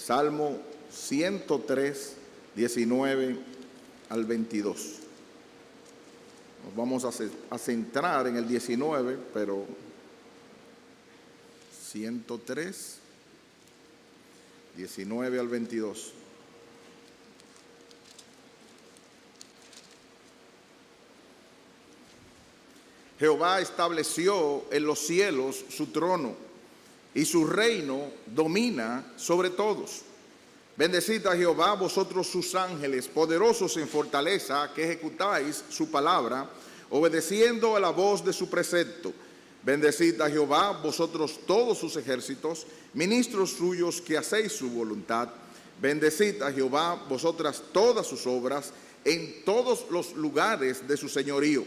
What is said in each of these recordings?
Salmo 103, 19 al 22. Nos vamos a centrar en el 19, pero 103, 19 al 22. Jehová estableció en los cielos su trono, y su reino domina sobre todos. Bendecid a Jehová vosotros sus ángeles, poderosos en fortaleza, que ejecutáis su palabra, obedeciendo a la voz de su precepto. Bendecid a Jehová vosotros todos sus ejércitos, ministros suyos que hacéis su voluntad. Bendecid a Jehová vosotras todas sus obras, en todos los lugares de su señorío.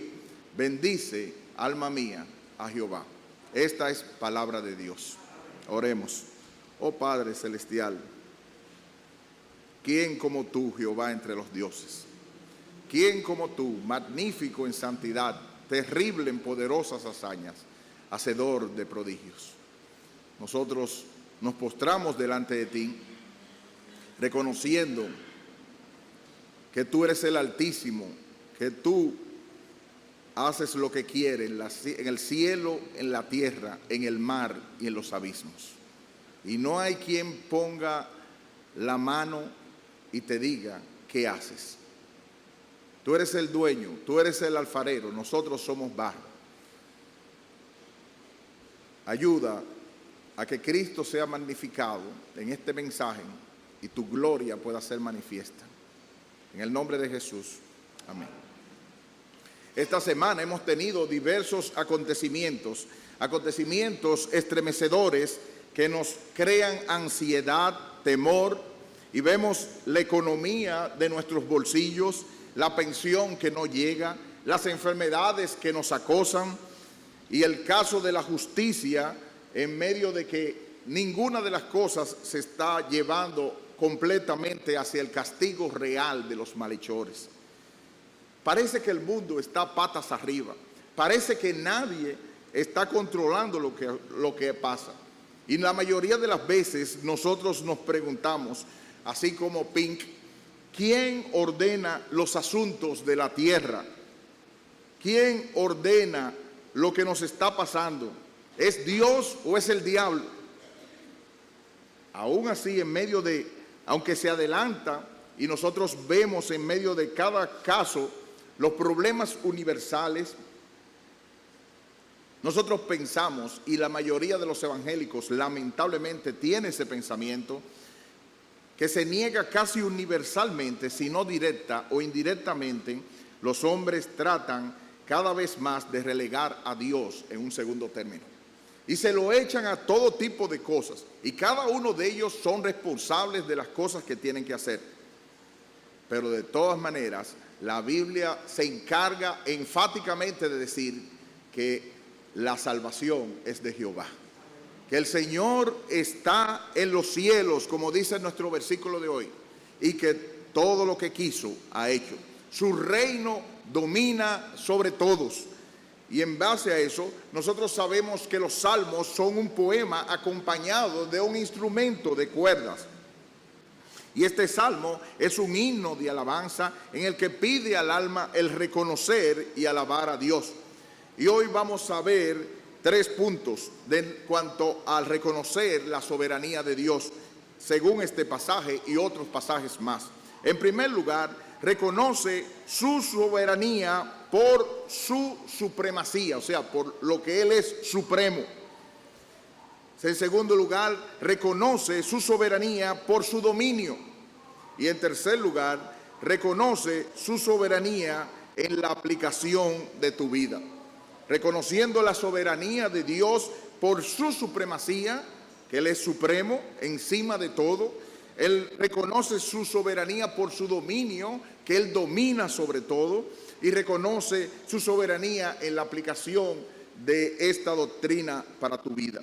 Bendice, alma mía, a Jehová. Esta es palabra de Dios. Oremos. Oh Padre Celestial, ¿quién como tú, Jehová, entre los dioses? ¿Quién como tú, magnífico en santidad, terrible en poderosas hazañas, hacedor de prodigios? Nosotros nos postramos delante de ti, reconociendo que tú eres el Altísimo, que tú haces lo que quieres en el cielo, en la tierra, en el mar y en los abismos. Y no hay quien ponga la mano y te diga qué haces. Tú eres el dueño, tú eres el alfarero, nosotros somos barro. Ayuda a que Cristo sea magnificado en este mensaje y tu gloria pueda ser manifiesta. En el nombre de Jesús. Amén. Esta semana hemos tenido diversos acontecimientos estremecedores que nos crean ansiedad, temor, y vemos la economía de nuestros bolsillos, la pensión que no llega, las enfermedades que nos acosan y el caso de la justicia en medio de que ninguna de las cosas se está llevando completamente hacia el castigo real de los malhechores. Parece que el mundo está patas arriba. Parece que nadie está controlando lo que pasa. Y la mayoría de las veces nosotros nos preguntamos, así como Pink, ¿quién ordena los asuntos de la tierra? ¿Quién ordena lo que nos está pasando? ¿Es Dios o es el diablo? Aún así, en medio de, aunque se adelanta y nosotros vemos en medio de cada caso los problemas universales, nosotros pensamos, y la mayoría de los evangélicos lamentablemente tiene ese pensamiento, que se niega casi universalmente, si no directa o indirectamente, los hombres tratan cada vez más de relegar a Dios en un segundo término. Y se lo echan a todo tipo de cosas, y cada uno de ellos son responsables de las cosas que tienen que hacer. Pero de todas maneras, la Biblia se encarga enfáticamente de decir que la salvación es de Jehová. Que el Señor está en los cielos, como dice nuestro versículo de hoy, y que todo lo que quiso ha hecho. Su reino domina sobre todos. Y en base a eso, nosotros sabemos que los salmos son un poema acompañado de un instrumento de cuerdas. Y este salmo es un himno de alabanza en el que pide al alma el reconocer y alabar a Dios. Y hoy vamos a ver 3 puntos de cuanto al reconocer la soberanía de Dios, según este pasaje y otros pasajes más. En primer lugar, reconoce su soberanía por su supremacía, o sea, por lo que Él es supremo. En segundo lugar, reconoce su soberanía por su dominio. Y en tercer lugar, reconoce su soberanía en la aplicación de tu vida. Reconociendo la soberanía de Dios por su supremacía, que Él es supremo, encima de todo. Él reconoce su soberanía por su dominio, que Él domina sobre todo. Y reconoce su soberanía en la aplicación de esta doctrina para tu vida.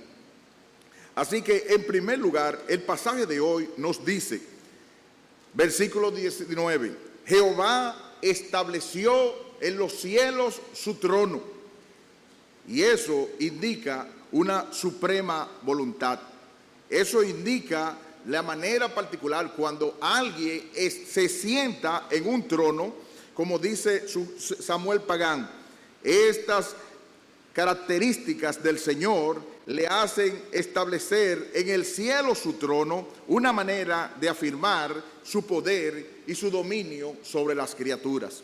Así que, en primer lugar, el pasaje de hoy nos dice, versículo 19, Jehová estableció en los cielos su trono. Y eso indica una suprema voluntad. Eso indica la manera particular cuando alguien se sienta en un trono, como dice Samuel Pagán. Estas características del Señor le hacen establecer en el cielo su trono, una manera de afirmar su poder y su dominio sobre las criaturas.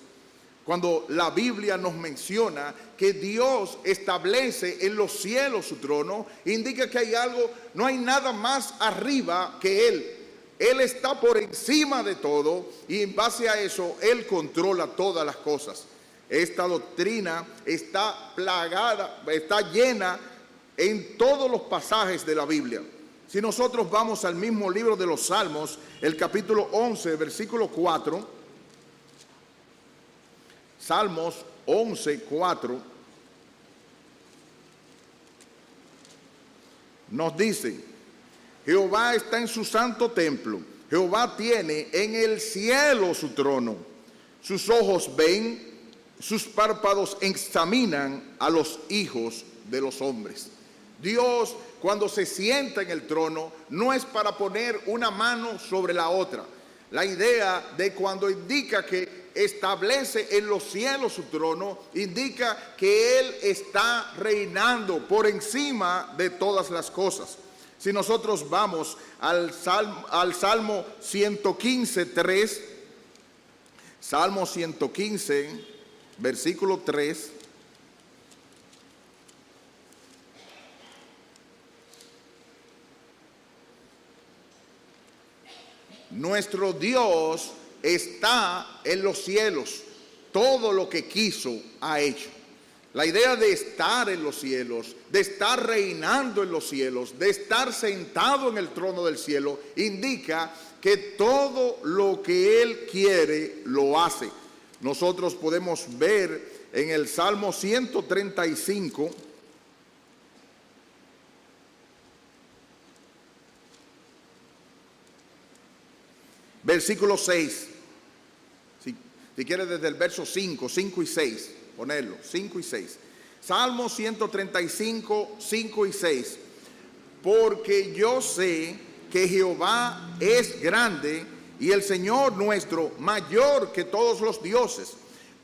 Cuando la Biblia nos menciona que Dios establece en los cielos su trono, indica que hay algo, no hay nada más arriba que Él. Él está por encima de todo y en base a eso Él controla todas las cosas. Esta doctrina está plagada, está llena en todos los pasajes de la Biblia. Si nosotros vamos al mismo libro de los Salmos, el capítulo 11, versículo 4, Salmos 11, 4, nos dice: Jehová está en su santo templo, Jehová tiene en el cielo su trono, sus ojos ven, sus párpados examinan a los hijos de los hombres. Dios, cuando se sienta en el trono, no es para poner una mano sobre la otra. La idea de cuando indica que establece en los cielos su trono, indica que Él está reinando por encima de todas las cosas. Si nosotros vamos al Salmo 115, 3, Salmo 115, versículo 3, nuestro Dios está en los cielos, todo lo que quiso ha hecho. La idea de estar en los cielos, de estar reinando en los cielos, de estar sentado en el trono del cielo, indica que todo lo que Él quiere lo hace. Nosotros podemos ver en el Salmo 135, versículo 6. Si quieres desde el verso 5 y 6, ponerlo, 5 y 6. Salmo 135, 5 y 6. Porque yo sé que Jehová es grande y el Señor nuestro mayor que todos los dioses.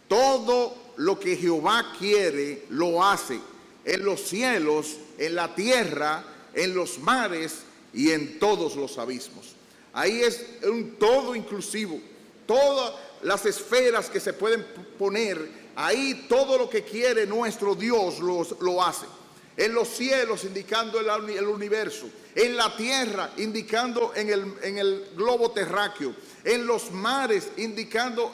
Todo lo que Jehová quiere lo hace, en los cielos, en la tierra, en los mares y en todos los abismos. Ahí es un todo inclusivo, todas las esferas que se pueden poner, ahí todo lo que quiere nuestro Dios lo hace. En los cielos indicando el universo, en la tierra indicando en el globo terráqueo, en los mares indicando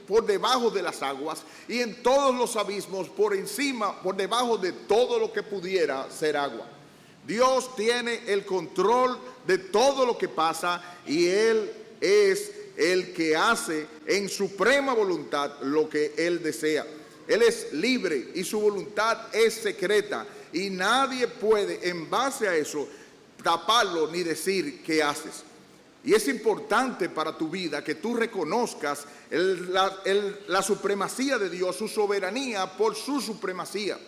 por debajo de las aguas y en todos los abismos por encima, por debajo de todo lo que pudiera ser agua. Dios tiene el control de todo lo que pasa y Él es el que hace en suprema voluntad lo que Él desea. Él es libre y su voluntad es secreta y nadie puede en base a eso taparlo ni decir qué haces. Y es importante para tu vida que tú reconozcas la supremacía de Dios, su soberanía por su supremacía.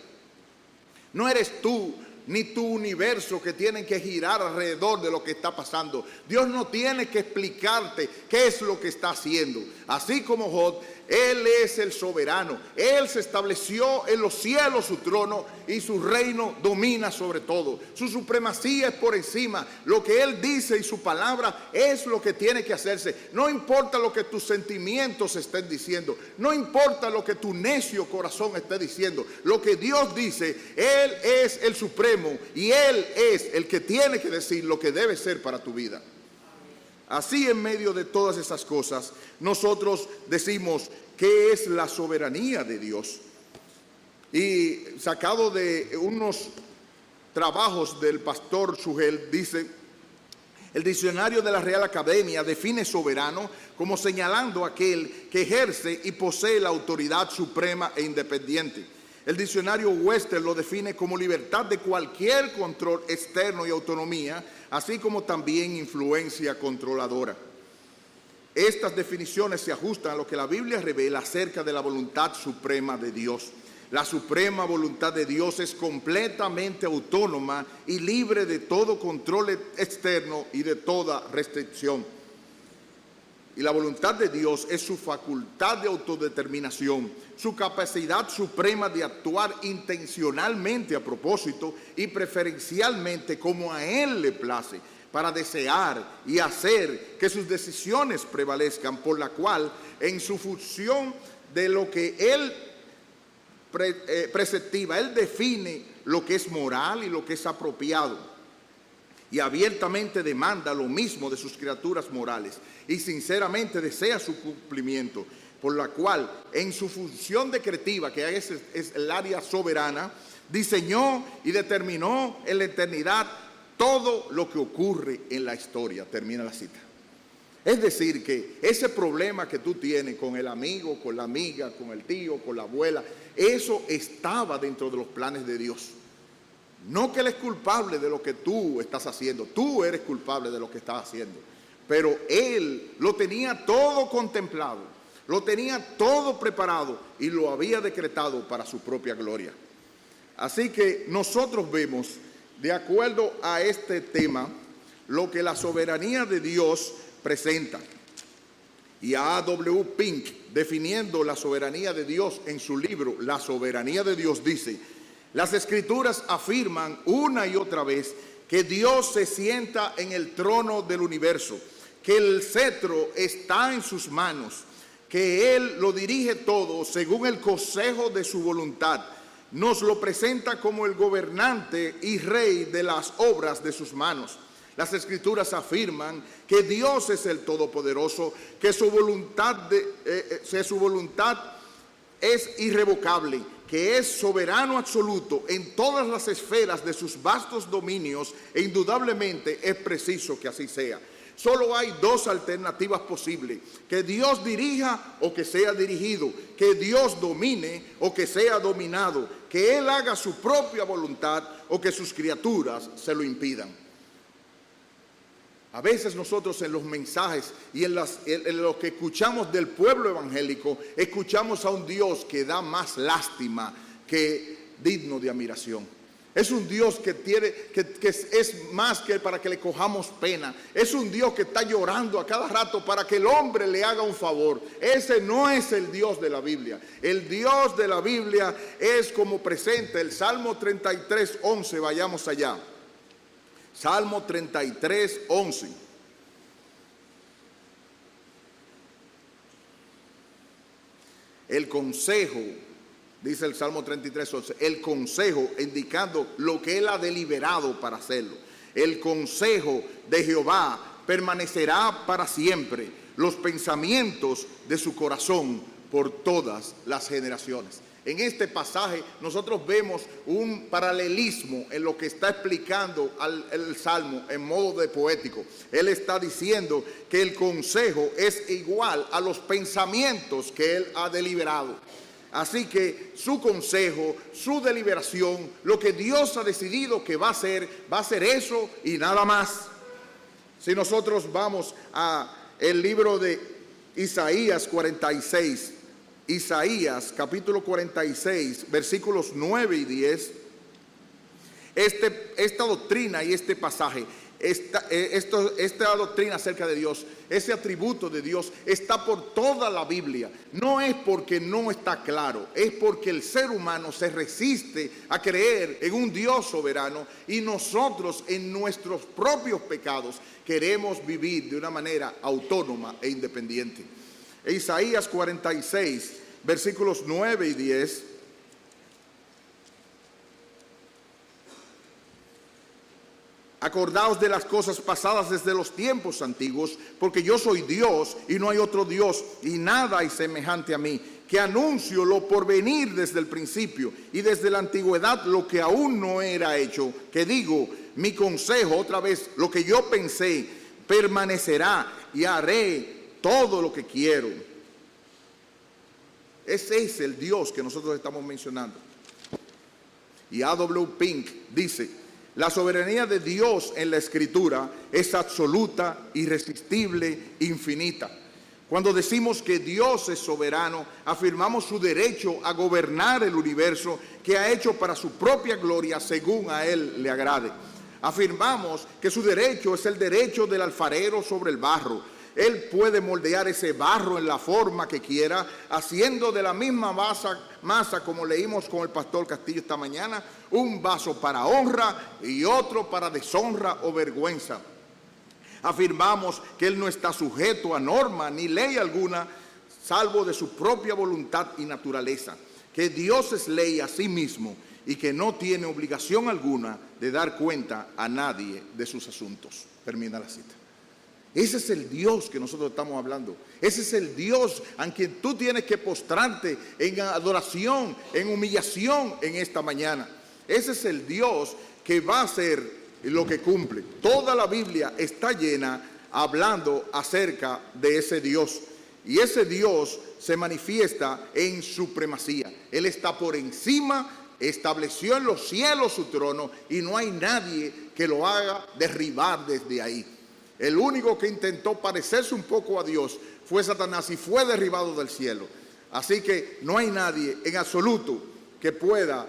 No eres tú ni tu universo que tienen que girar alrededor de lo que está pasando. Dios no tiene que explicarte qué es lo que está haciendo. Así como Job, Él es el soberano. Él se estableció en los cielos su trono y su reino domina sobre todo. Su supremacía es por encima. Lo que Él dice y su palabra es lo que tiene que hacerse. No importa lo que tus sentimientos estén diciendo. No importa lo que tu necio corazón esté diciendo. Lo que Dios dice, Él es el supremo y Él es el que tiene que decir lo que debe ser para tu vida. Así, en medio de todas esas cosas, nosotros decimos qué es la soberanía de Dios. Y sacado de unos trabajos del pastor Sugel, dice: el diccionario de la Real Academia define soberano como señalando aquel que ejerce y posee la autoridad suprema e independiente. El diccionario Webster lo define como libertad de cualquier control externo y autonomía, así como también influencia controladora. Estas definiciones se ajustan a lo que la Biblia revela acerca de la voluntad suprema de Dios. La suprema voluntad de Dios es completamente autónoma y libre de todo control externo y de toda restricción. Y la voluntad de Dios es su facultad de autodeterminación, su capacidad suprema de actuar intencionalmente a propósito y preferencialmente como a Él le place, para desear y hacer que sus decisiones prevalezcan, por la cual en su función de lo que Él preceptiva, Él define lo que es moral y lo que es apropiado, y abiertamente demanda lo mismo de sus criaturas morales y sinceramente desea su cumplimiento, por la cual en su función decretiva, que es el área soberana, diseñó y determinó en la eternidad todo lo que ocurre en la historia. Termina la cita. Es decir, que ese problema que tú tienes con el amigo, con la amiga, con el tío, con la abuela, eso estaba dentro de los planes de Dios. No que Él es culpable de lo que tú estás haciendo, tú eres culpable de lo que estás haciendo, pero Él lo tenía todo contemplado, lo tenía todo preparado y lo había decretado para su propia gloria. Así que nosotros vemos, de acuerdo a este tema, lo que la soberanía de Dios presenta. Y a A.W. Pink, definiendo la soberanía de Dios en su libro La soberanía de Dios, dice: las Escrituras afirman una y otra vez que Dios se sienta en el trono del universo, que el cetro está en sus manos, que Él lo dirige todo según el consejo de su voluntad. Nos lo presenta como el gobernante y rey de las obras de sus manos. Las Escrituras afirman que Dios es el Todopoderoso, que su voluntad es irrevocable, que es soberano absoluto en todas las esferas de sus vastos dominios, e indudablemente es preciso que así sea. Solo hay dos alternativas posibles: que Dios dirija o que sea dirigido, que Dios domine o que sea dominado, que Él haga su propia voluntad o que sus criaturas se lo impidan. A veces nosotros en los mensajes y en lo que escuchamos del pueblo evangélico, escuchamos a un Dios que da más lástima que digno de admiración. Es un Dios que es más que para que le cojamos pena. Es un Dios que está llorando a cada rato para que el hombre le haga un favor. Ese no es el Dios de la Biblia. El Dios de la Biblia es como presenta el Salmo 33, 11. Vayamos allá. Salmo 33, 11. El consejo, dice el Salmo 33, 11, el consejo, indicando lo que Él ha deliberado para hacerlo. El consejo de Jehová permanecerá para siempre, los pensamientos de su corazón por todas las generaciones. En este pasaje nosotros vemos un paralelismo en lo que está explicando el Salmo en modo de poético. Él está diciendo que el consejo es igual a los pensamientos que Él ha deliberado. Así que su consejo, su deliberación, lo que Dios ha decidido que va a ser eso y nada más. Si nosotros vamos a el libro de Isaías 46, Isaías capítulo 46, versículos 9 y 10, esta doctrina y este pasaje, esta doctrina acerca de Dios, ese atributo de Dios está por toda la Biblia. No es porque no está claro, es porque el ser humano se resiste a creer en un Dios soberano y nosotros en nuestros propios pecados queremos vivir de una manera autónoma e independiente. Isaías 46, versículos 9 y 10. Acordaos de las cosas pasadas desde los tiempos antiguos, porque yo soy Dios y no hay otro Dios, y nada hay semejante a mí, que anuncio lo por venir desde el principio y desde la antigüedad lo que aún no era hecho, que digo, mi consejo, otra vez, lo que yo pensé, permanecerá y haré todo lo que quiero. Ese es el Dios que nosotros estamos mencionando. Y A.W. Pink dice: la soberanía de Dios en la Escritura es absoluta, irresistible, infinita. Cuando decimos que Dios es soberano, afirmamos su derecho a gobernar el universo que ha hecho para su propia gloria según a Él le agrade. Afirmamos que su derecho es el derecho del alfarero sobre el barro. Él puede moldear ese barro en la forma que quiera, haciendo de la misma masa, como leímos con el pastor Castillo esta mañana, un vaso para honra y otro para deshonra o vergüenza. Afirmamos que Él no está sujeto a norma ni ley alguna, salvo de su propia voluntad y naturaleza, que Dios es ley a sí mismo y que no tiene obligación alguna de dar cuenta a nadie de sus asuntos. Termina la cita. Ese es el Dios que nosotros estamos hablando. Ese es el Dios a quien tú tienes que postrarte en adoración, en humillación en esta mañana. Ese es el Dios que va a hacer lo que cumple. Toda la Biblia está llena hablando acerca de ese Dios. Y ese Dios se manifiesta en supremacía. Él está por encima, estableció en los cielos su trono y no hay nadie que lo haga derribar desde ahí. El único que intentó parecerse un poco a Dios fue Satanás y fue derribado del cielo. Así que no hay nadie en absoluto que pueda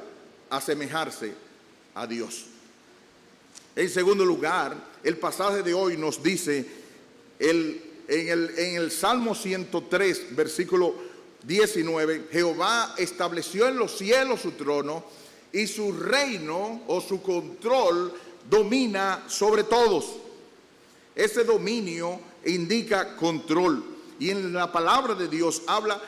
asemejarse a Dios. En segundo lugar, el pasaje de hoy nos dice en el Salmo 103, versículo 19, Jehová estableció en los cielos su trono y su reino o su control domina sobre todos. Ese dominio indica control y en la palabra de Dios habla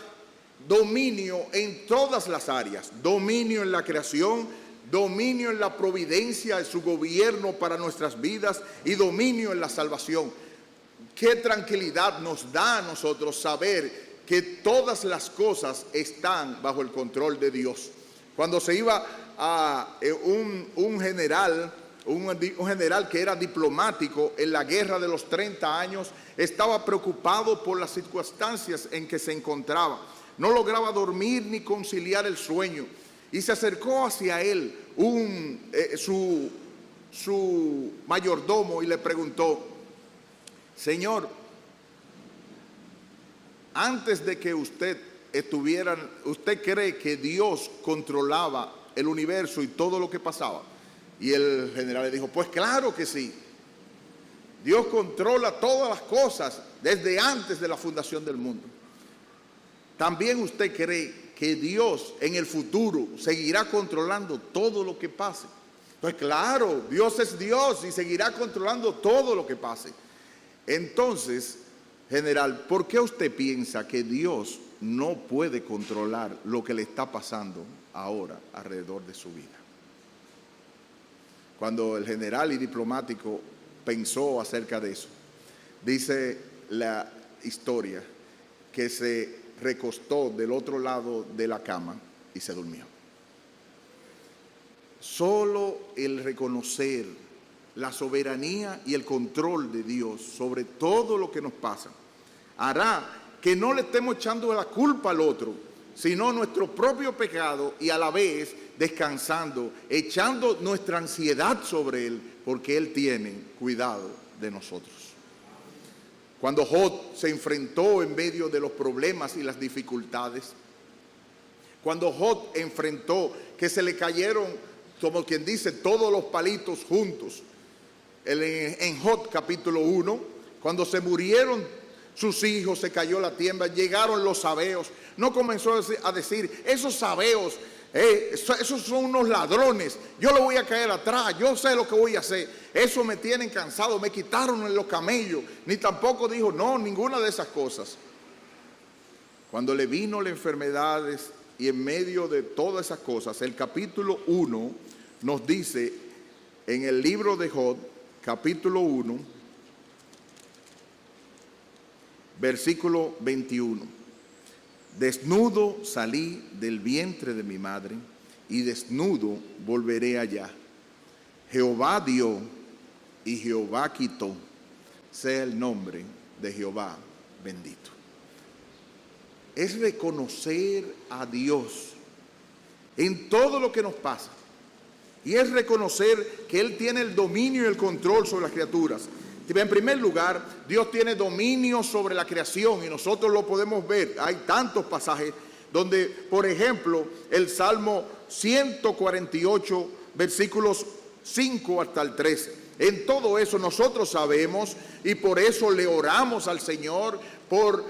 dominio en todas las áreas, dominio en la creación, dominio en la providencia de su gobierno para nuestras vidas y dominio en la salvación. Qué tranquilidad nos da a nosotros saber que todas las cosas están bajo el control de Dios. Cuando se iba a un general que era diplomático en la guerra de los 30 años, estaba preocupado por las circunstancias en que se encontraba. No lograba dormir ni conciliar el sueño. Y se acercó hacia él su mayordomo y le preguntó: Señor, antes de que usted cree que Dios controlaba el universo y todo lo que pasaba? Y el general le dijo: pues claro que sí. Dios controla todas las cosas desde antes de la fundación del mundo. ¿También usted cree que Dios en el futuro seguirá controlando todo lo que pase? Pues claro, Dios es Dios y seguirá controlando todo lo que pase. Entonces, general, ¿por qué usted piensa que Dios no puede controlar lo que le está pasando ahora alrededor de su vida? Cuando el general y diplomático pensó acerca de eso, dice la historia que se recostó del otro lado de la cama y se durmió. Solo el reconocer la soberanía y el control de Dios sobre todo lo que nos pasa hará que no le estemos echando la culpa al otro, sino nuestro propio pecado, y a la vez descansando, echando nuestra ansiedad sobre Él, porque Él tiene cuidado de nosotros. Cuando Job se enfrentó en medio de los problemas y las dificultades, cuando Job enfrentó que se le cayeron, como quien dice, todos los palitos juntos, en Job capítulo 1, cuando se murieron sus hijos, se cayó la tierra, llegaron los sabeos, no comenzó a decir: esos sabeos, esos son unos ladrones, yo le voy a caer atrás, yo sé lo que voy a hacer, eso me tienen cansado, me quitaron los camellos. Ni tampoco dijo no, ninguna de esas cosas. Cuando le vino las enfermedades y en medio de todas esas cosas, el capítulo 1 nos dice en el libro de Job, capítulo 1, versículo 21. Desnudo salí del vientre de mi madre y desnudo volveré allá. Jehová dio y Jehová quitó. Sea el nombre de Jehová bendito. Es reconocer a Dios en todo lo que nos pasa. Y es reconocer que Él tiene el dominio y el control sobre las criaturas. En primer lugar, Dios tiene dominio sobre la creación y nosotros lo podemos ver. Hay tantos pasajes donde, por ejemplo, el Salmo 148, versículos 5 hasta el 13. En todo eso nosotros sabemos y por eso le oramos al Señor por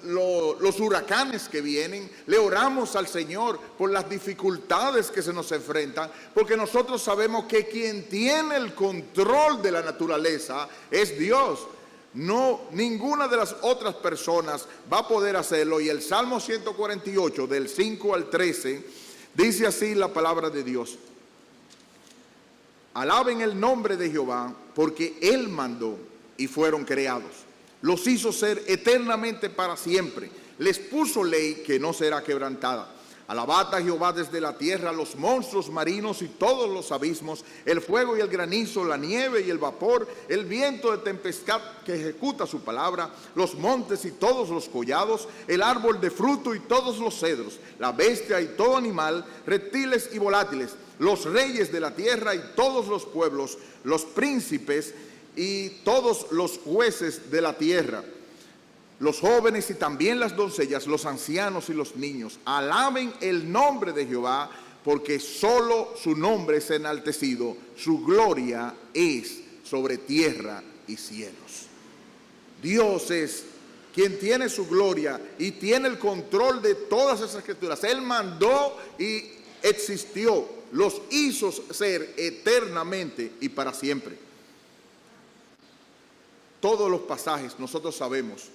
los huracanes que vienen, le oramos al Señor por las dificultades que se nos enfrentan, porque nosotros sabemos que quien tiene el control de la naturaleza es Dios. No, ninguna de las otras personas va a poder hacerlo. Y el Salmo 148, del 5 al 13, dice así la palabra de Dios: alaben el nombre de Jehová, porque Él mandó y fueron creados. Los hizo ser eternamente para siempre. Les puso ley que no será quebrantada. Alabad a Jehová desde la tierra, los monstruos marinos y todos los abismos, el fuego y el granizo, la nieve y el vapor, el viento de tempestad que ejecuta su palabra, los montes y todos los collados, el árbol de fruto y todos los cedros, la bestia y todo animal, reptiles y volátiles, los reyes de la tierra y todos los pueblos, los príncipes y todos los jueces de la tierra, los jóvenes y también las doncellas, los ancianos y los niños. Alaben el nombre de Jehová, porque solo su nombre es enaltecido, su gloria es sobre tierra y cielos. Dios es quien tiene su gloria y tiene el control de todas esas criaturas. Él mandó y existió, los hizo ser eternamente y para siempre. Todos los pasajes nosotros sabemos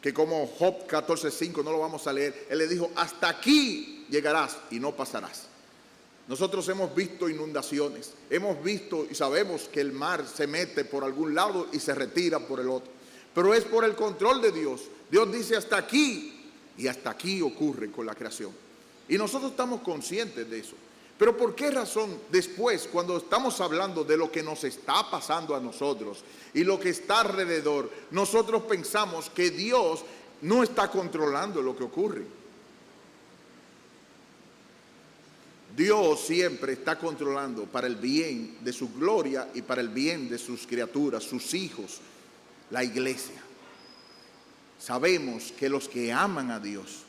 que, como Job 14:5, no lo vamos a leer, él le dijo: hasta aquí llegarás y no pasarás. Nosotros hemos visto inundaciones, hemos visto y sabemos que el mar se mete por algún lado y se retira por el otro, pero es por el control de Dios. Dios dice hasta aquí, y hasta aquí ocurre con la creación, y nosotros estamos conscientes de eso. Pero ¿por qué razón después, cuando estamos hablando de lo que nos está pasando a nosotros y lo que está alrededor, nosotros pensamos que Dios no está controlando lo que ocurre? Dios siempre está controlando para el bien de su gloria y para el bien de sus criaturas, sus hijos, la iglesia. Sabemos que los que aman a Dios,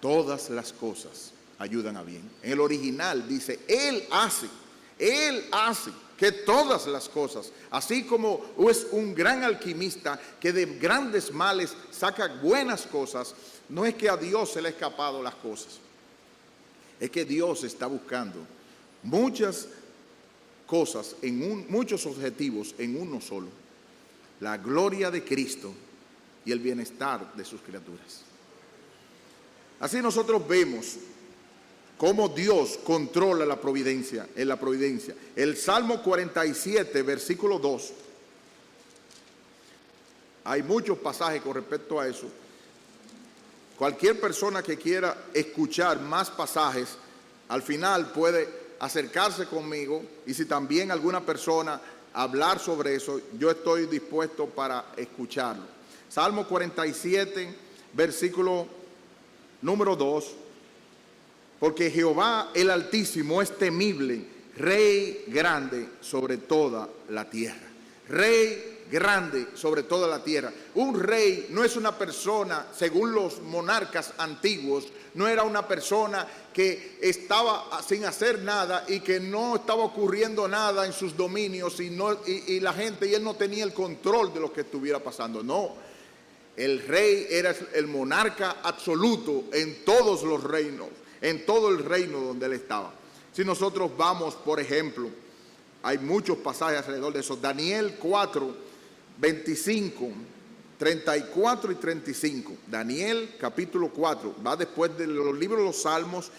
todas las cosas ayudan a bien. En el original dice: Él hace que todas las cosas, así como es un gran alquimista que de grandes males saca buenas cosas, no es que a Dios se le ha escapado las cosas, es que Dios está buscando muchas cosas, muchos objetivos en uno solo: la gloria de Cristo y el bienestar de sus criaturas. Así nosotros vemos cómo Dios controla la providencia, en la providencia. El Salmo 47, versículo 2. Hay muchos pasajes con respecto a eso. Cualquier persona que quiera escuchar más pasajes, al final puede acercarse conmigo, y si también alguna persona hablar sobre eso, yo estoy dispuesto para escucharlo. Salmo 47, versículo número 2. Porque Jehová el Altísimo es temible, Rey grande sobre toda la tierra. Rey grande sobre toda la tierra. Un rey no es una persona, según los monarcas antiguos, no era una persona que estaba sin hacer nada y que no estaba ocurriendo nada en sus dominios y la gente, y él no tenía el control de lo que estuviera pasando. No, el rey era el monarca absoluto en todos los reinos, en todo el reino donde él estaba. Si nosotros vamos, por ejemplo, hay muchos pasajes alrededor de eso. Daniel 4, 25, 34 y 35. Daniel capítulo 4, va después de los libros de los Salmos,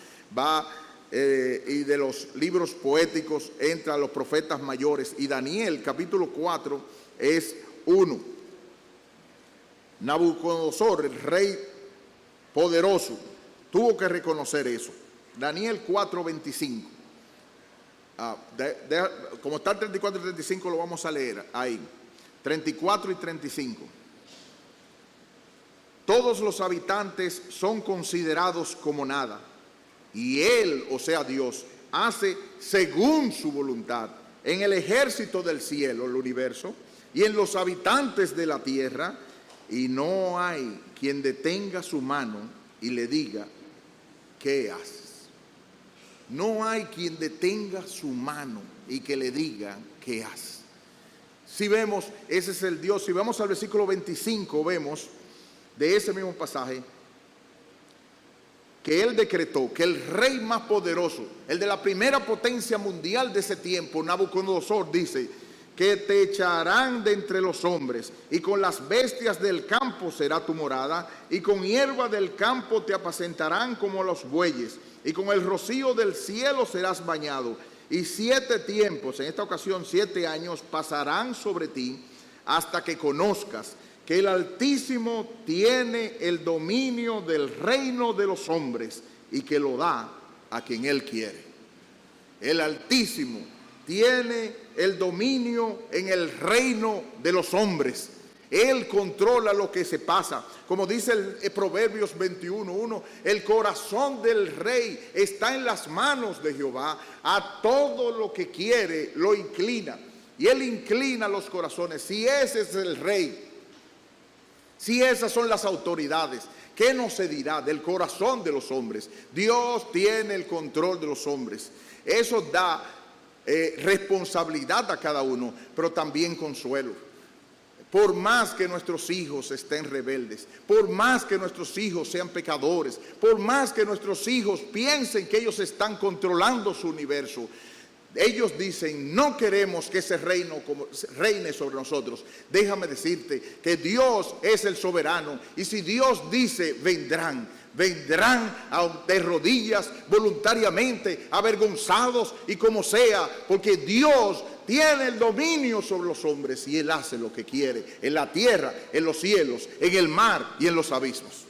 y de los libros poéticos, entra los profetas mayores. Y Daniel capítulo 4 es uno. Nabucodonosor, el rey poderoso, tuvo que reconocer eso. Daniel 4, 25. Como está el 34 y 35, lo vamos a leer ahí. 34 y 35. Todos los habitantes son considerados como nada, y Él, o sea Dios, hace según su voluntad en el ejército del cielo, el universo, y en los habitantes de la tierra, y no hay quien detenga su mano y le diga, ¿qué haces? No hay quien detenga su mano y que le diga, ¿qué haces? Si vemos, ese es el Dios. Si vamos al versículo 25, vemos de ese mismo pasaje que Él decretó que el rey más poderoso, el de la primera potencia mundial de ese tiempo, Nabucodonosor, dice que te echarán de entre los hombres, y con las bestias del campo será tu morada, y con hierba del campo te apacentarán como los bueyes, y con el rocío del cielo serás bañado, y 7 tiempos, en esta ocasión 7 años, pasarán sobre ti, hasta que conozcas que el Altísimo tiene el dominio del reino de los hombres y que lo da a quien Él quiere. El Altísimo tiene el dominio en el reino de los hombres. Él controla lo que se pasa. Como dice el Proverbios 21:1, el corazón del rey está en las manos de Jehová. A todo lo que quiere lo inclina. Y Él inclina los corazones. Si ese es el rey, si esas son las autoridades, ¿qué no se dirá del corazón de los hombres? Dios tiene el control de los hombres. Eso da responsabilidad a cada uno, pero también consuelo. Por más que nuestros hijos estén rebeldes, por más que nuestros hijos sean pecadores, por más que nuestros hijos piensen que ellos están controlando su universo, ellos dicen, no queremos que ese reino reine sobre nosotros. Déjame decirte que Dios es el soberano, y si Dios dice, vendrán de rodillas, voluntariamente, avergonzados y como sea, porque Dios tiene el dominio sobre los hombres y Él hace lo que quiere, en la tierra, en los cielos, en el mar y en los abismos.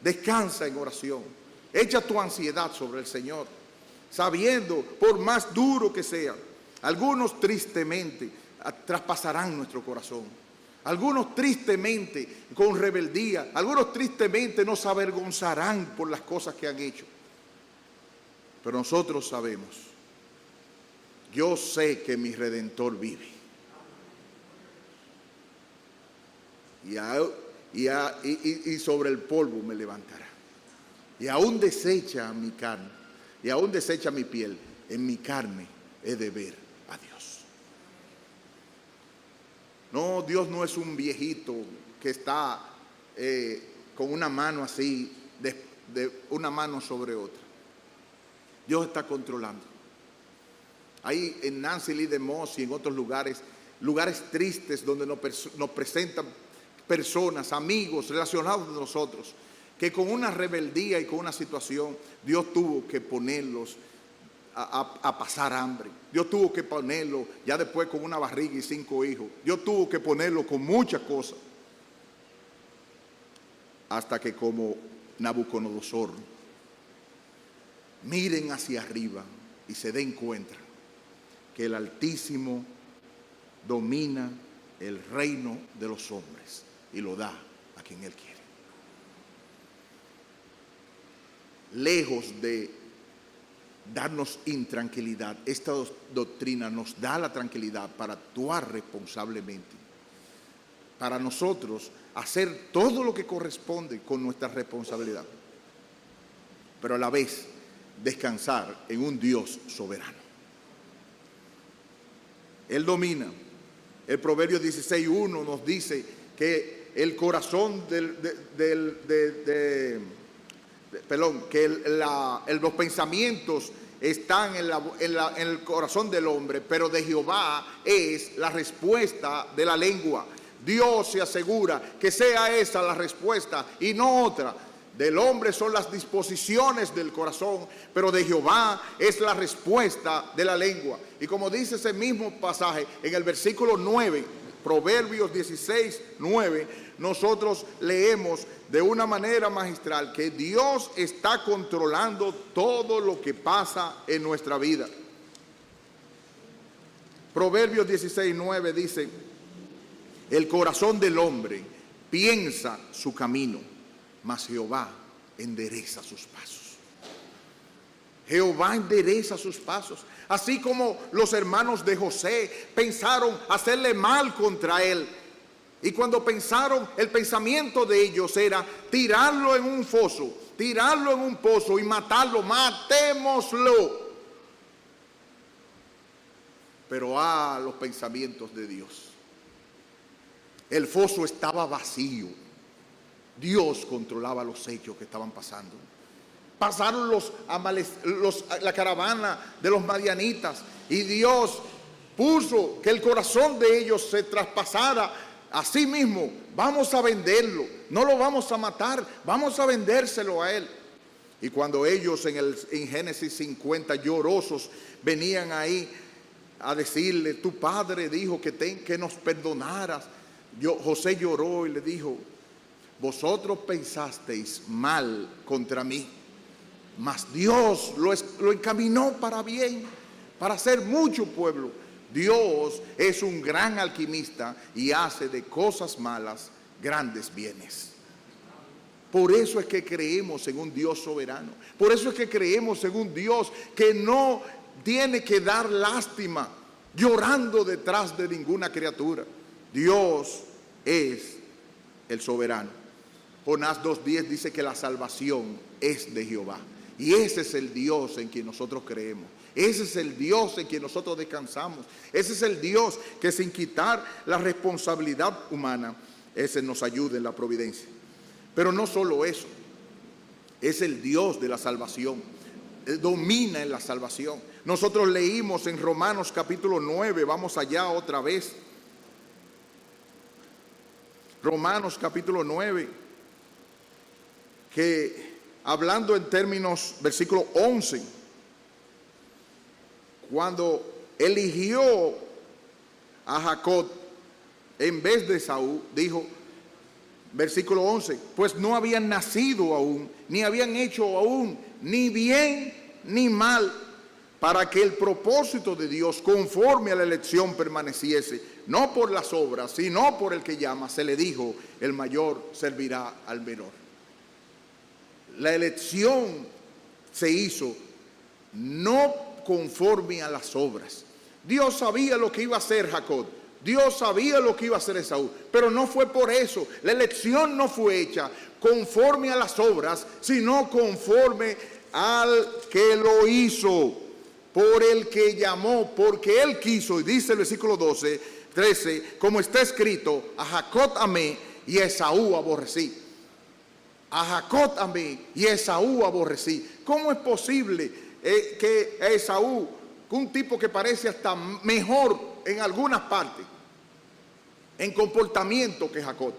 Descansa en oración, echa tu ansiedad sobre el Señor, sabiendo, por más duro que sea, algunos tristemente traspasarán nuestro corazón, algunos tristemente con rebeldía, algunos tristemente nos avergonzarán por las cosas que han hecho, pero nosotros sabemos, yo sé que mi Redentor vive, y sobre el polvo me levantará, y aún desecha mi carne, y aún desecha mi piel, en mi carne he de ver a Dios. No, Dios no es un viejito que está con una mano así, de una mano sobre otra. Dios está controlando. Ahí en Nancy Lee de Moss y en otros lugares tristes donde nos presentan personas, amigos relacionados con nosotros, que con una rebeldía y con una situación, Dios tuvo que ponerlos a pasar hambre. Dios tuvo que ponerlo ya después con una barriga y 5 hijos. Dios tuvo que ponerlo con muchas cosas. Hasta que como Nabucodonosor, miren hacia arriba y se den cuenta que el Altísimo domina el reino de los hombres y lo da a quien Él quiere. Lejos de darnos intranquilidad, esta doctrina nos da la tranquilidad para actuar responsablemente, para nosotros hacer todo lo que corresponde con nuestra responsabilidad, pero a la vez descansar en un Dios soberano. Él domina. El Proverbio 16:1 nos dice que el corazón los pensamientos están en el corazón del hombre, pero de Jehová es la respuesta de la lengua. Dios se asegura que sea esa la respuesta y no otra. Del hombre son las disposiciones del corazón, pero de Jehová es la respuesta de la lengua. Y como dice ese mismo pasaje en el versículo 9, Proverbios 16:9, nosotros leemos de una manera magistral que Dios está controlando todo lo que pasa en nuestra vida. Proverbios 16:9 dice, el corazón del hombre piensa su camino, mas Jehová endereza sus pasos. Jehová endereza sus pasos. Así como los hermanos de José pensaron hacerle mal contra él. Y cuando pensaron, el pensamiento de ellos era tirarlo en un foso, tirarlo en un pozo y matarlo. Matémoslo. Pero los pensamientos de Dios. El foso estaba vacío. Dios controlaba los hechos que estaban pasando. Pasaron la caravana de los madianitas y Dios puso que el corazón de ellos se traspasara a sí mismo. Vamos a venderlo, no lo vamos a matar, vamos a vendérselo a él. Y cuando ellos en Génesis 50 llorosos venían ahí a decirle, tu padre dijo que nos perdonaras. José lloró y le dijo, vosotros pensasteis mal contra mí, mas Dios lo encaminó para bien, para hacer mucho pueblo. Dios es un gran alquimista y hace de cosas malas grandes bienes. Por eso es que creemos en un Dios soberano. Por eso es que creemos en un Dios que no tiene que dar lástima llorando detrás de ninguna criatura. Dios es el soberano. Jonás 2:10 dice que la salvación es de Jehová. Y ese es el Dios en quien nosotros creemos. Ese es el Dios en quien nosotros descansamos. Ese es el Dios que sin quitar la responsabilidad humana, ese nos ayuda en la providencia. Pero no solo eso, es el Dios de la salvación. Él domina en la salvación. Nosotros leímos en Romanos capítulo 9, vamos allá otra vez. Romanos capítulo 9, que hablando en términos, versículo 11, cuando eligió a Jacob en vez de Esaú, dijo, versículo 11, pues no habían nacido aún, ni habían hecho aún, ni bien ni mal, para que el propósito de Dios conforme a la elección permaneciese, no por las obras, sino por el que llama. Se le dijo, el mayor servirá al menor. La elección se hizo no conforme a las obras. Dios sabía lo que iba a hacer Jacob. Dios sabía lo que iba a hacer Esaú, pero no fue por eso. La elección no fue hecha conforme a las obras, sino conforme al que lo hizo, por el que llamó, porque él quiso. Y dice el versículo 13, como está escrito, a Jacob amé y a Esaú aborrecí. A Jacob amé y a Esaú aborrecí. ¿Cómo es posible que Esaú, un tipo que parece hasta mejor en algunas partes, en comportamiento que Jacob,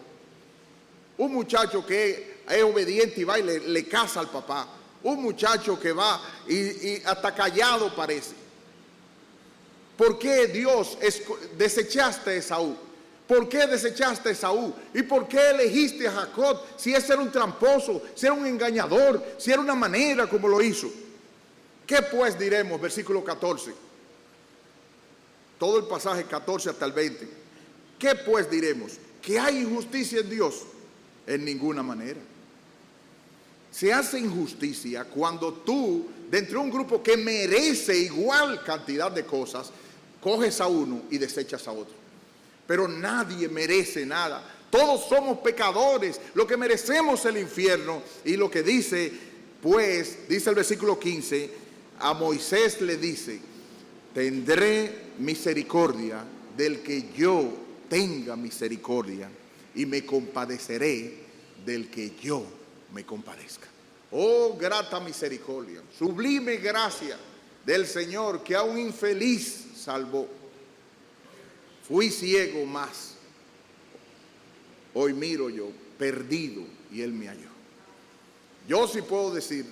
un muchacho que es obediente y va y le casa al papá, un muchacho que va y hasta callado parece? ¿Por qué Dios desechaste a Esaú? ¿Por qué desechaste a Esaú? ¿Y por qué elegiste a Jacob si ese era un tramposo, si era un engañador, si era una manera como lo hizo? ¿Qué pues diremos? Versículo 14. Todo el pasaje 14 hasta el 20. ¿Qué pues diremos? ¿Que hay injusticia en Dios? En ninguna manera. Se hace injusticia cuando tú, dentro de un grupo que merece igual cantidad de cosas, coges a uno y desechas a otro. Pero nadie merece nada. Todos somos pecadores. Lo que merecemos es el infierno. Y lo que dice, pues, dice el versículo 15, a Moisés le dice, tendré misericordia del que yo tenga misericordia y me compadeceré del que yo me compadezca. Oh, grata misericordia, sublime gracia del Señor que a un infeliz salvó. Fui ciego, mas hoy miro yo, perdido, y Él me halló. Yo sí puedo decir,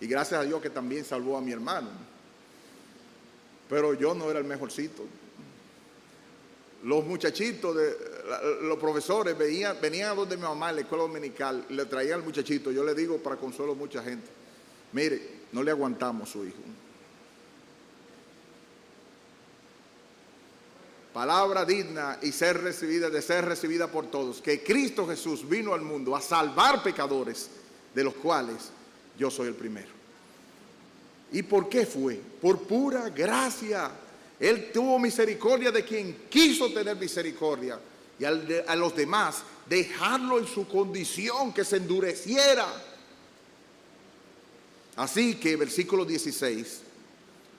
y gracias a Dios que también salvó a mi hermano, pero yo no era el mejorcito. Los muchachitos, los profesores venían a donde mi mamá en la escuela dominical, le traían al muchachito. Yo le digo para consuelo a mucha gente, mire, no le aguantamos a su hijo. Palabra digna y de ser recibida por todos, que Cristo Jesús vino al mundo a salvar pecadores, de los cuales yo soy el primero. ¿Y por qué fue? Por pura gracia. Él tuvo misericordia de quien quiso tener misericordia. Y a los demás, dejarlo en su condición, que se endureciera. Así que, versículo 16,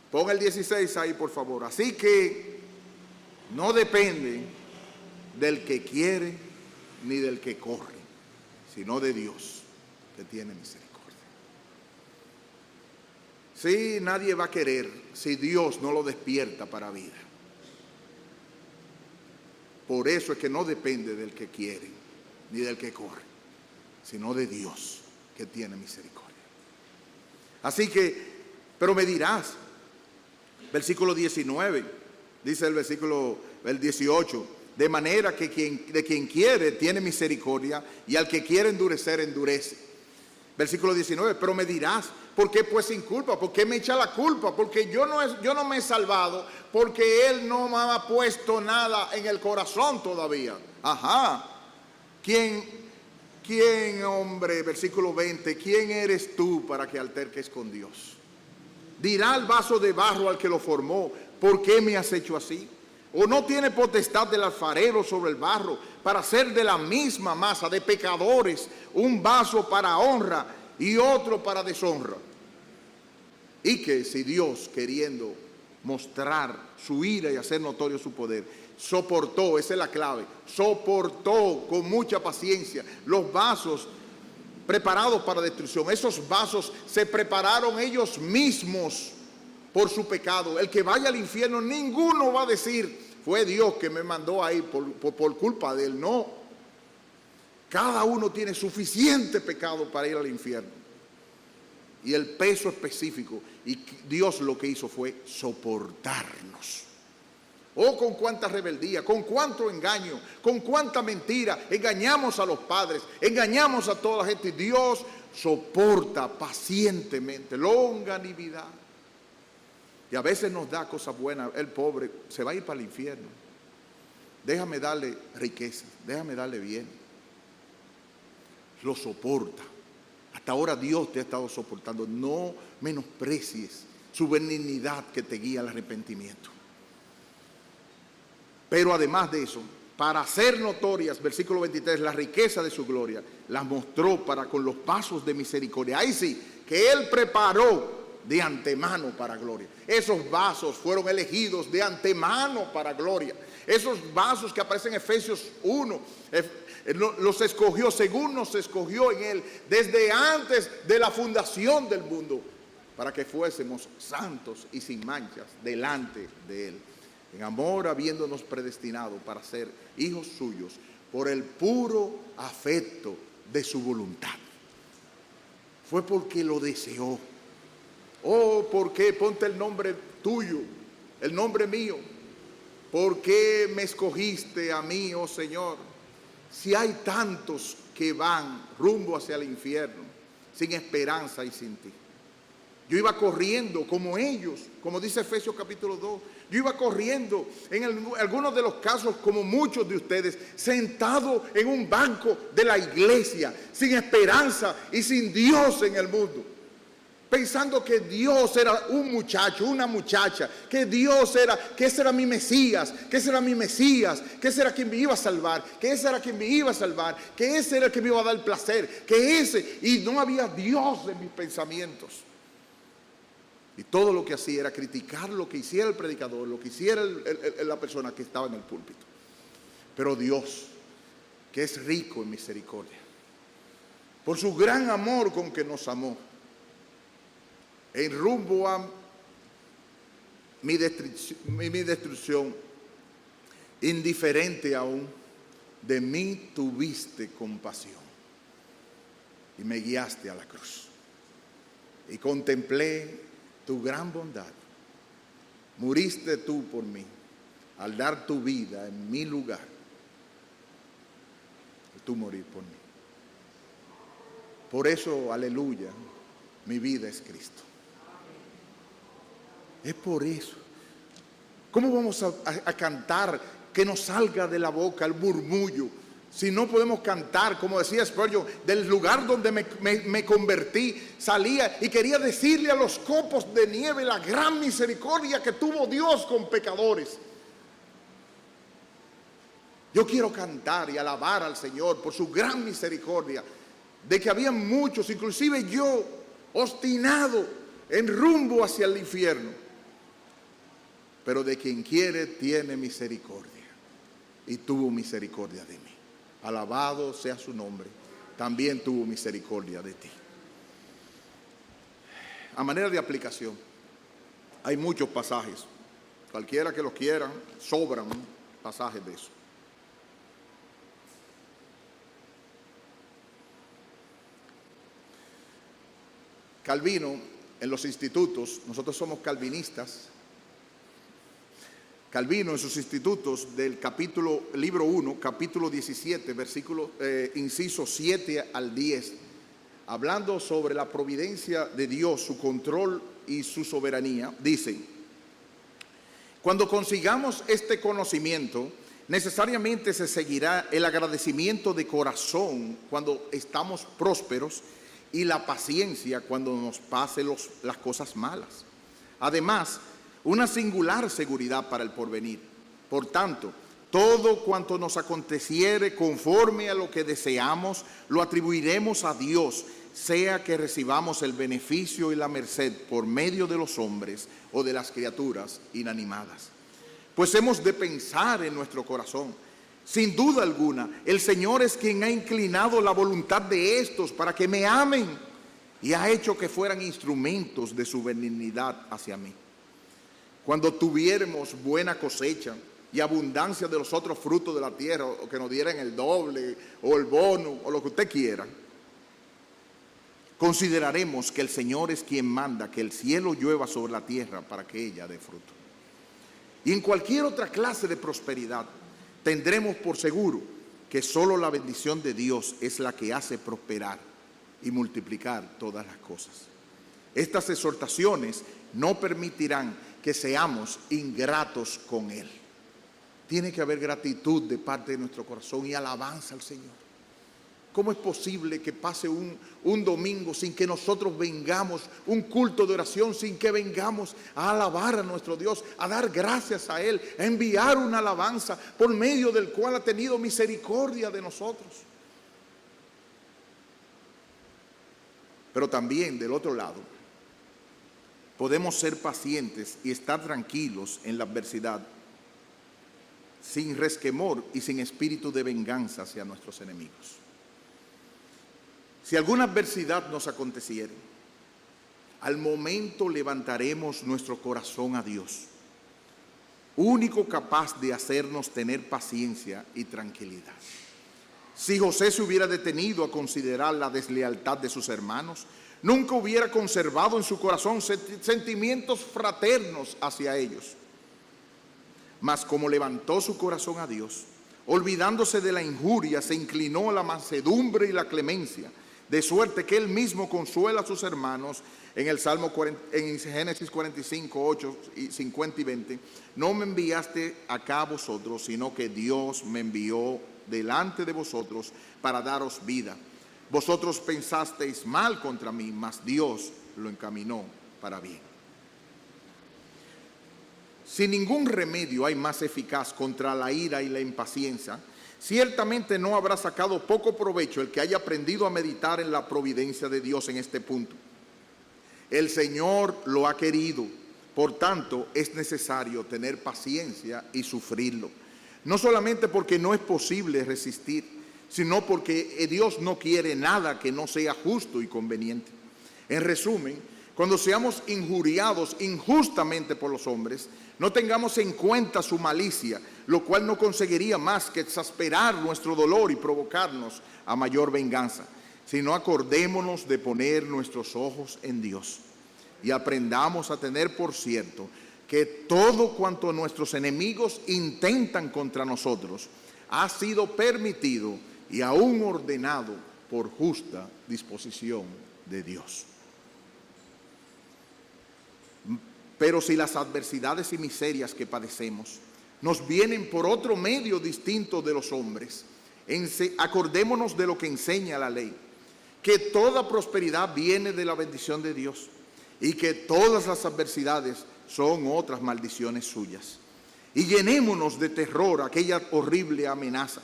ponga el 16 ahí por favor. Así que no depende del que quiere ni del que corre, sino de Dios, que tiene misericordia. Sí, nadie va a querer si Dios no lo despierta para vida. Por eso es que no depende del que quiere ni del que corre, sino de Dios, que tiene misericordia. Así que, pero me dirás, versículo 19, dice el 18, de manera que de quien quiere tiene misericordia, y al que quiere endurecer, endurece. Versículo 19, pero me dirás, ¿por qué pues sin culpa? ¿Por qué me echa la culpa? Porque yo no me he salvado, porque Él no me ha puesto nada en el corazón todavía. Ajá. ¿Quién, hombre? Versículo 20, ¿quién eres tú para que alterques con Dios? Dirá el vaso de barro al que lo formó, ¿por qué me has hecho así? ¿O no tiene potestad del alfarero sobre el barro para hacer de la misma masa de pecadores un vaso para honra y otro para deshonra? Y que si Dios, queriendo mostrar su ira y hacer notorio su poder, soportó, esa es la clave, soportó con mucha paciencia los vasos preparados para destrucción. Esos vasos se prepararon ellos mismos por su pecado. El que vaya al infierno, ninguno va a decir, fue Dios que me mandó ahí por culpa de él. No. Cada uno tiene suficiente pecado para ir al infierno. Y el peso específico. Y Dios lo que hizo fue soportarnos. Oh, con cuánta rebeldía, con cuánto engaño, con cuánta mentira. Engañamos a los padres, engañamos a toda la gente. Y Dios soporta pacientemente, longanimidad. Y a veces nos da cosas buenas. El pobre se va a ir para el infierno. Déjame darle riqueza, déjame darle bien. Lo soporta. Hasta ahora Dios te ha estado soportando. No menosprecies su benignidad que te guía al arrepentimiento. Pero además de eso, para hacer notorias, versículo 23, la riqueza de su gloria, las mostró para con los vasos de misericordia. Ahí sí, que Él preparó de antemano para gloria. Esos vasos fueron elegidos de antemano para gloria. Esos vasos que aparecen en Efesios 1, los escogió según nos escogió en Él desde antes de la fundación del mundo, para que fuésemos santos y sin manchas delante de Él, en amor habiéndonos predestinado para ser hijos suyos por el puro afecto de su voluntad. Fue porque lo deseó. Oh, ¿por qué? Ponte el nombre tuyo, el nombre mío. ¿Por qué me escogiste a mí, oh Señor? Si hay tantos que van rumbo hacia el infierno, sin esperanza y sin ti. Yo iba corriendo como ellos, como dice Efesios capítulo 2. Yo iba corriendo, en algunos de los casos, como muchos de ustedes, sentado en un banco de la iglesia, sin esperanza y sin Dios en el mundo. Pensando que Dios era un muchacho, una muchacha, que ese era mi Mesías, que ese era mi Mesías, que ese era quien me iba a salvar, que ese era quien me iba a salvar, que ese era el que me iba a dar placer, y no había Dios en mis pensamientos. Y todo lo que hacía era criticar lo que hiciera el predicador, lo que hiciera la persona que estaba en el púlpito. Pero Dios, que es rico en misericordia, por su gran amor con que nos amó, en rumbo a mi destrucción, indiferente aún, de mí tuviste compasión y me guiaste a la cruz. Y contemplé tu gran bondad. Muriste tú por mí al dar tu vida en mi lugar. Tú morir por mí. Por eso, aleluya, mi vida es Cristo. Es por eso. ¿Cómo vamos a cantar que nos salga de la boca el murmullo Si no podemos cantar, como decía Spurgeon, del lugar donde me convertí, salía y quería decirle a los copos de nieve la gran misericordia que tuvo Dios con pecadores. Yo quiero cantar y alabar al Señor por su gran misericordia, de que había muchos, inclusive yo, obstinado en rumbo hacia el infierno, pero de quien quiere tiene misericordia, y tuvo misericordia de mí. Alabado sea su nombre, también tuvo misericordia de ti. A manera de aplicación, hay muchos pasajes, cualquiera que los quieran, sobran pasajes de eso. Calvino, en los institutos, nosotros somos calvinistas. Calvino en sus institutos del libro 1, capítulo 17, versículo, inciso 7 al 10, hablando sobre la providencia de Dios, su control y su soberanía, dice: cuando consigamos este conocimiento, necesariamente se seguirá el agradecimiento de corazón cuando estamos prósperos y la paciencia cuando nos pasen las cosas malas. Además, una singular seguridad para el porvenir. Por tanto, todo cuanto nos aconteciere conforme a lo que deseamos, lo atribuiremos a Dios, sea que recibamos el beneficio y la merced por medio de los hombres o de las criaturas inanimadas. Pues hemos de pensar en nuestro corazón. Sin duda alguna, el Señor es quien ha inclinado la voluntad de estos para que me amen y ha hecho que fueran instrumentos de su benignidad hacia mí. Cuando tuviéramos buena cosecha y abundancia de los otros frutos de la tierra, o que nos dieran el doble o el bono o lo que usted quiera, consideraremos que el Señor es quien manda que el cielo llueva sobre la tierra para que ella dé fruto. Y en cualquier otra clase de prosperidad, tendremos por seguro que solo la bendición de Dios es la que hace prosperar y multiplicar todas las cosas. Estas exhortaciones no permitirán que seamos ingratos con Él. Tiene que haber gratitud de parte de nuestro corazón y alabanza al Señor. ¿Cómo es posible que pase un domingo sin que nosotros vengamos, un culto de oración sin que vengamos a alabar a nuestro Dios, a dar gracias a Él, a enviar una alabanza por medio del cual ha tenido misericordia de nosotros? Pero también del otro lado, podemos ser pacientes y estar tranquilos en la adversidad, sin resquemor y sin espíritu de venganza hacia nuestros enemigos. Si alguna adversidad nos aconteciere, al momento levantaremos nuestro corazón a Dios, único capaz de hacernos tener paciencia y tranquilidad. Si José se hubiera detenido a considerar la deslealtad de sus hermanos, nunca hubiera conservado en su corazón sentimientos fraternos hacia ellos. Mas como levantó su corazón a Dios, olvidándose de la injuria, se inclinó a la mansedumbre y la clemencia, de suerte que él mismo consuela a sus hermanos. En el Salmo 40, en Génesis 45, 8, 50 y 20, no me enviaste acá a vosotros, sino que Dios me envió delante de vosotros para daros vida. Vosotros pensasteis mal contra mí, mas Dios lo encaminó para bien. Si ningún remedio hay más eficaz contra la ira y la impaciencia, ciertamente no habrá sacado poco provecho el que haya aprendido a meditar en la providencia de Dios en este punto. El Señor lo ha querido, por tanto es necesario tener paciencia y sufrirlo. No solamente porque no es posible resistir, sino porque Dios no quiere nada que no sea justo y conveniente. En resumen, cuando seamos injuriados injustamente por los hombres, no tengamos en cuenta su malicia, lo cual no conseguiría más que exasperar nuestro dolor y provocarnos a mayor venganza, sino acordémonos de poner nuestros ojos en Dios y aprendamos a tener por cierto que todo cuanto nuestros enemigos intentan contra nosotros ha sido permitido y aún ordenado por justa disposición de Dios. Pero si las adversidades y miserias que padecemos nos vienen por otro medio distinto de los hombres, Acordémonos de lo que enseña la ley, que toda prosperidad viene de la bendición de Dios y que todas las adversidades son otras maldiciones suyas. Y llenémonos de terror aquella horrible amenaza.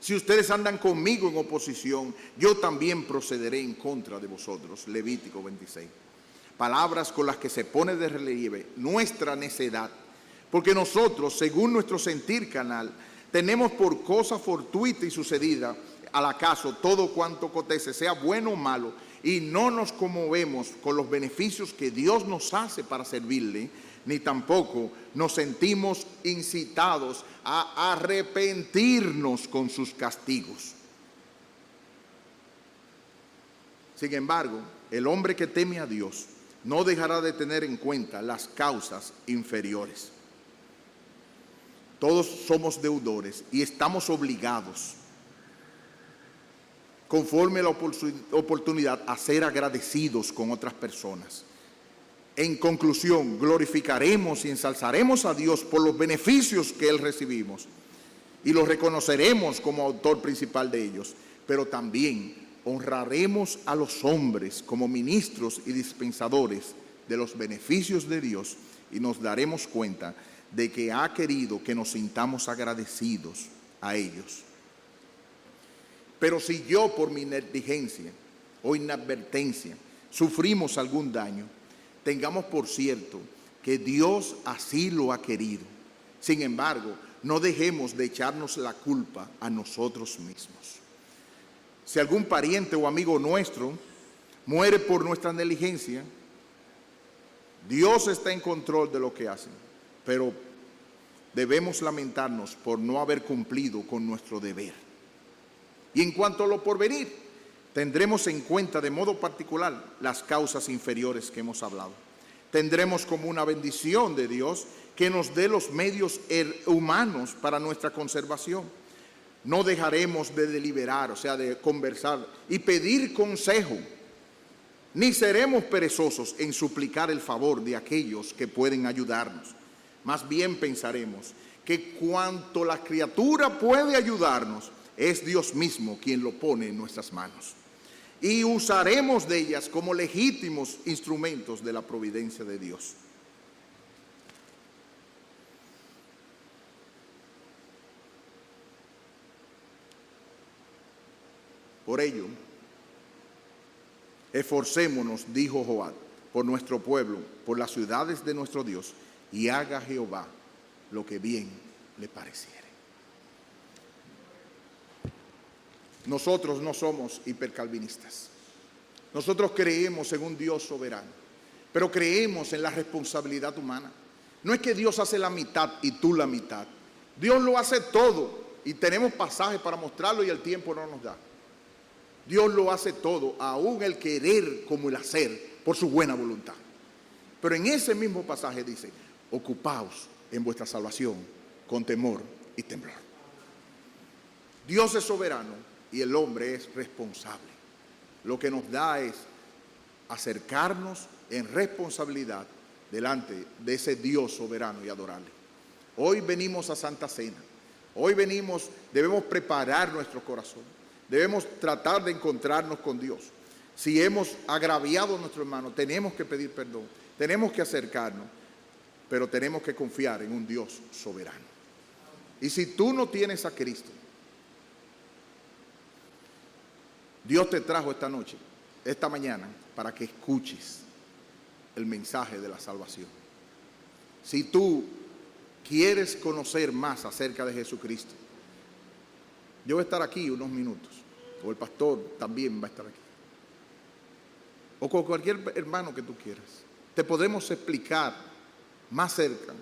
Si ustedes andan conmigo en oposición, yo también procederé en contra de vosotros. Levítico 26. Palabras con las que se pone de relieve nuestra necedad, porque nosotros, según nuestro sentir carnal, tenemos por cosa fortuita y sucedida al acaso todo cuanto acontece, sea bueno o malo, y no nos conmovemos con los beneficios que Dios nos hace para servirle, ni tampoco nos sentimos incitados a arrepentirnos con sus castigos. Sin embargo, el hombre que teme a Dios no dejará de tener en cuenta las causas inferiores. Todos somos deudores y estamos obligados, conforme a la oportunidad, a ser agradecidos con otras personas. En conclusión, glorificaremos y ensalzaremos a Dios por los beneficios que Él recibimos y los reconoceremos como autor principal de ellos, pero también honraremos a los hombres como ministros y dispensadores de los beneficios de Dios y nos daremos cuenta de que ha querido que nos sintamos agradecidos a ellos. Pero si yo por mi negligencia o inadvertencia sufrimos algún daño, tengamos por cierto que Dios así lo ha querido. Sin embargo, no dejemos de echarnos la culpa a nosotros mismos. Si algún pariente o amigo nuestro muere por nuestra negligencia, Dios está en control de lo que hacen, pero debemos lamentarnos por no haber cumplido con nuestro deber. Y en cuanto a lo porvenir, tendremos en cuenta de modo particular las causas inferiores que hemos hablado. Tendremos como una bendición de Dios que nos dé los medios humanos para nuestra conservación. No dejaremos de deliberar, o sea, de conversar y pedir consejo, ni seremos perezosos en suplicar el favor de aquellos que pueden ayudarnos. Más bien pensaremos que cuanto la criatura puede ayudarnos, es Dios mismo quien lo pone en nuestras manos. Y usaremos de ellas como legítimos instrumentos de la providencia de Dios. Por ello, esforcémonos, dijo Joab, por nuestro pueblo, por las ciudades de nuestro Dios, y haga Jehová lo que bien le pareciere. Nosotros no somos hipercalvinistas. Nosotros creemos en un Dios soberano, pero creemos en la responsabilidad humana. No es que Dios hace la mitad y tú la mitad. Dios lo hace todo y tenemos pasajes para mostrarlo y el tiempo no nos da. Dios lo hace todo, aún el querer como el hacer, por su buena voluntad. Pero en ese mismo pasaje dice, ocupaos en vuestra salvación con temor y temblor. Dios es soberano y el hombre es responsable. Lo que nos da es acercarnos en responsabilidad delante de ese Dios soberano y adorable. Hoy venimos a Santa Cena. Hoy debemos preparar nuestro corazón. Debemos tratar de encontrarnos con Dios. Si hemos agraviado a nuestro hermano, tenemos que pedir perdón. Tenemos que acercarnos, pero tenemos que confiar en un Dios soberano. Y si tú no tienes a Cristo, Dios te trajo esta mañana, para que escuches el mensaje de la salvación. Si tú quieres conocer más acerca de Jesucristo, yo voy a estar aquí unos minutos, o el pastor también va a estar aquí, o con cualquier hermano que tú quieras. Te podemos explicar más cerca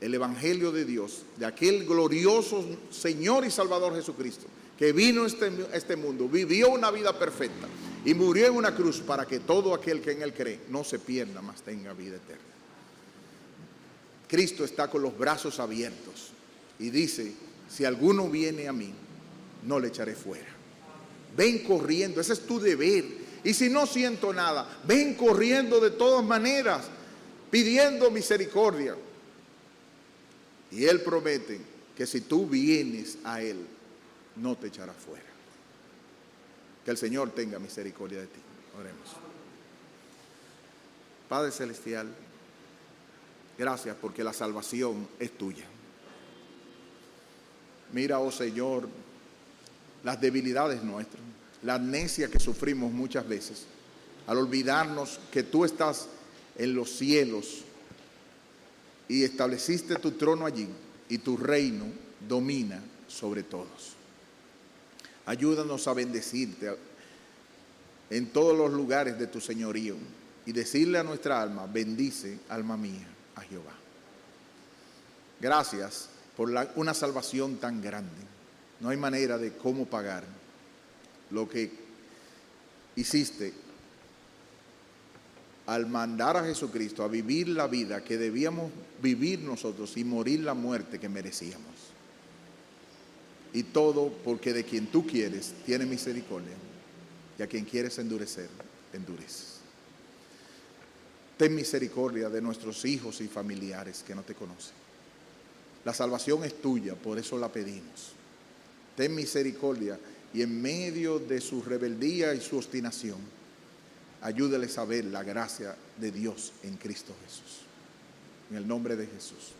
el Evangelio de Dios, de aquel glorioso Señor y Salvador Jesucristo, que vino a este mundo, vivió una vida perfecta y murió en una cruz para que todo aquel que en Él cree no se pierda, mas tenga vida eterna. Cristo está con los brazos abiertos y dice, si alguno viene a mí, no le echaré fuera. Ven corriendo, ese es tu deber. Y si no siento nada, ven corriendo de todas maneras, pidiendo misericordia. Y Él promete que si tú vienes a Él, no te echará fuera. Que el Señor tenga misericordia de ti. Oremos. Padre Celestial, gracias porque la salvación es tuya. Mira, oh Señor, las debilidades nuestras, la amnesia que sufrimos muchas veces, al olvidarnos que tú estás en los cielos y estableciste tu trono allí y tu reino domina sobre todos. Ayúdanos a bendecirte en todos los lugares de tu señorío y decirle a nuestra alma: bendice, alma mía, a Jehová. Gracias por una salvación tan grande. No hay manera de cómo pagar lo que hiciste al mandar a Jesucristo a vivir la vida que debíamos vivir nosotros y morir la muerte que merecíamos. Y todo porque de quien tú quieres tiene misericordia, y a quien quieres endurecer, endureces. Ten misericordia de nuestros hijos y familiares que no te conocen. La salvación es tuya, por eso la pedimos. Ten misericordia y en medio de su rebeldía y su obstinación, ayúdales a ver la gracia de Dios en Cristo Jesús. En el nombre de Jesús.